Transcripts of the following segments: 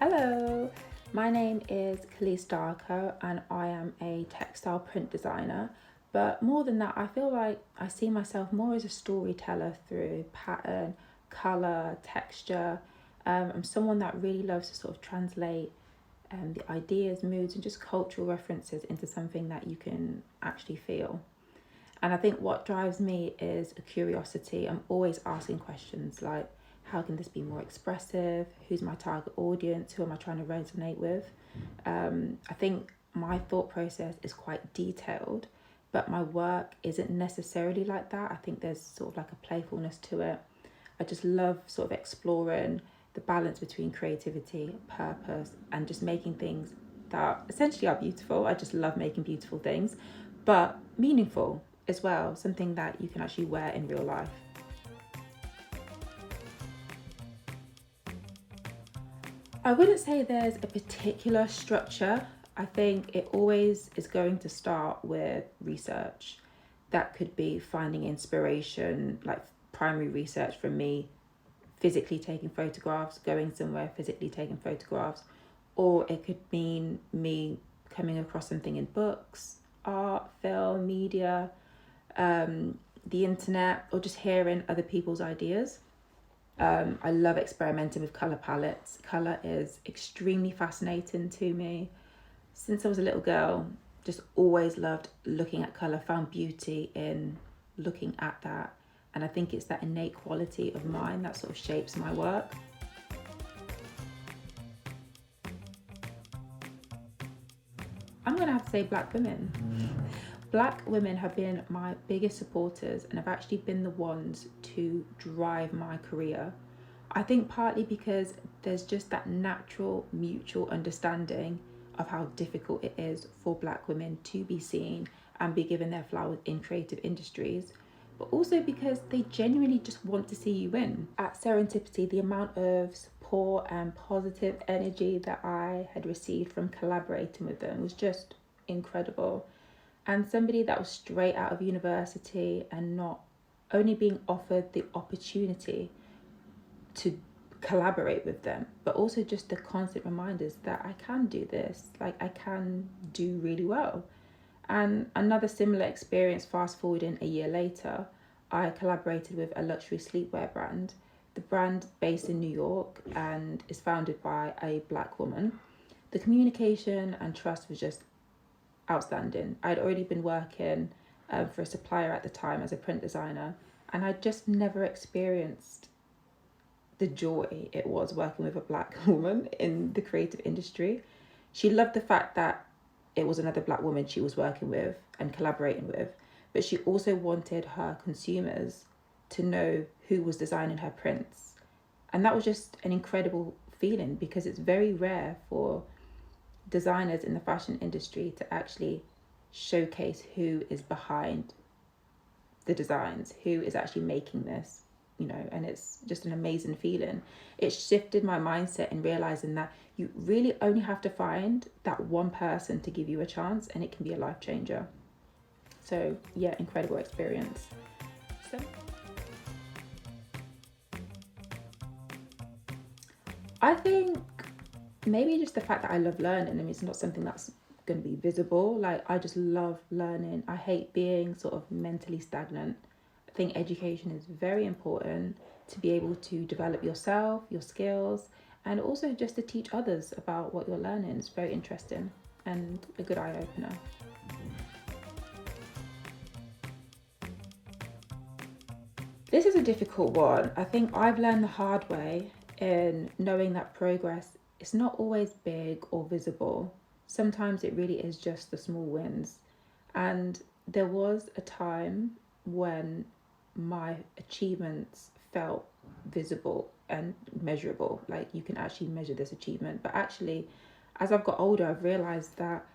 Hello, my name is Kelis Darko and I am a textile print designer. But more than that, I feel like I see myself more as a storyteller through pattern, colour, texture. I'm someone that really loves to sort of translate the ideas, moods, and just cultural references into something that you can actually feel. And I think what drives me is a curiosity. I'm always asking questions like, how can this be more expressive? Who's my target audience? Who am I trying to resonate with? I think my thought process is quite detailed, but my work isn't necessarily like that. I think there's sort of like a playfulness to it. I just love sort of exploring the balance between creativity, purpose, and just making things that essentially are beautiful. I just love making beautiful things, but meaningful as well, something that you can actually wear in real life. I wouldn't say there's a particular structure. I think it always is going to start with research. That could be finding inspiration, like primary research from me, physically taking photographs, going somewhere, physically taking photographs, or it could mean me coming across something in books, art, film, media, the internet, or just hearing other people's ideas. I love experimenting with colour palettes. Colour is extremely fascinating to me. Since I was a little girl, just always loved looking at colour, found beauty in looking at that. And I think it's that innate quality of mine that sort of shapes my work. I'm going to have to say Black women. Black women have been my biggest supporters and have actually been the ones to drive my career. I think partly because there's just that natural mutual understanding of how difficult it is for Black women to be seen and be given their flowers in creative industries, but also because they genuinely just want to see you win. At Serendipity, the amount of support and positive energy that I had received from collaborating with them was just incredible. And somebody that was straight out of university and not only being offered the opportunity to collaborate with them, but also just the constant reminders that I can do this, like I can do really well. And another similar experience, fast forwarding a year later, I collaborated with a luxury sleepwear brand. The brand based in New York and is founded by a Black woman. The communication and trust was just outstanding. I'd already been working for a supplier at the time as a print designer, and I just never experienced the joy it was working with a Black woman in the creative industry. She loved the fact that it was another Black woman she was working with and collaborating with, but she also wanted her consumers to know who was designing her prints. And that was just an incredible feeling because it's very rare for designers in the fashion industry to actually showcase who is behind the designs, who is actually making this, and it's just an amazing feeling. It shifted my mindset in realizing that you really only have to find that one person to give you a chance and it can be a life changer. So yeah, incredible experience. So I think maybe just the fact that I love learning. I mean, it's not something that's going to be visible. Like, I just love learning. I hate being sort of mentally stagnant. I think education is very important to be able to develop yourself, your skills, and also just to teach others about what you're learning. It's very interesting and a good eye opener. This is a difficult one. I think I've learned the hard way in knowing that progress is not always big or visible. Sometimes it really is just the small wins. And there was a time when my achievements felt visible and measurable. Like, you can actually measure this achievement. But actually, as I've got older, I've realized that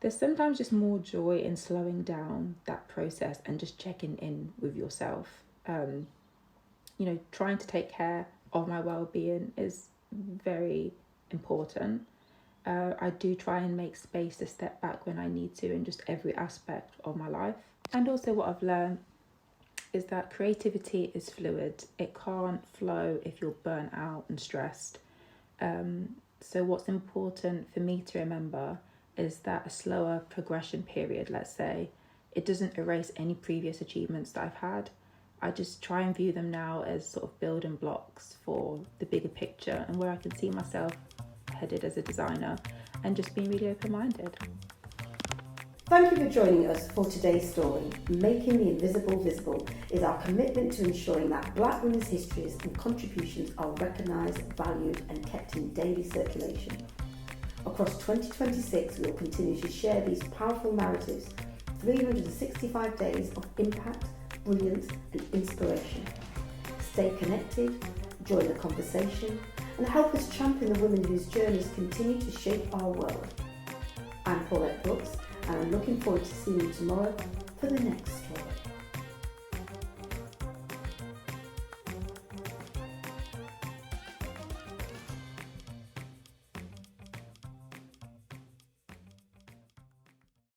there's sometimes just more joy in slowing down that process and just checking in with yourself. Trying to take care of my well-being is very important. I do try and make space to step back when I need to in just every aspect of my life. And also what I've learned is that creativity is fluid. It can't flow if you're burnt out and stressed. So what's important for me to remember is that a slower progression period, let's say, it doesn't erase any previous achievements that I've had. I just try and view them now as sort of building blocks for the bigger picture and where I can see myself headed as a designer, and just being really open-minded. Thank you for joining us for today's story. Making the invisible visible is our commitment to ensuring that Black women's histories and contributions are recognised, valued and kept in daily circulation. Across 2026, we will continue to share these powerful narratives, 365 days of impact, brilliance and inspiration. Stay connected, join the conversation and help us champion the women whose journeys continue to shape our world. I'm Paulette Brooks and I'm looking forward to seeing you tomorrow for the next story.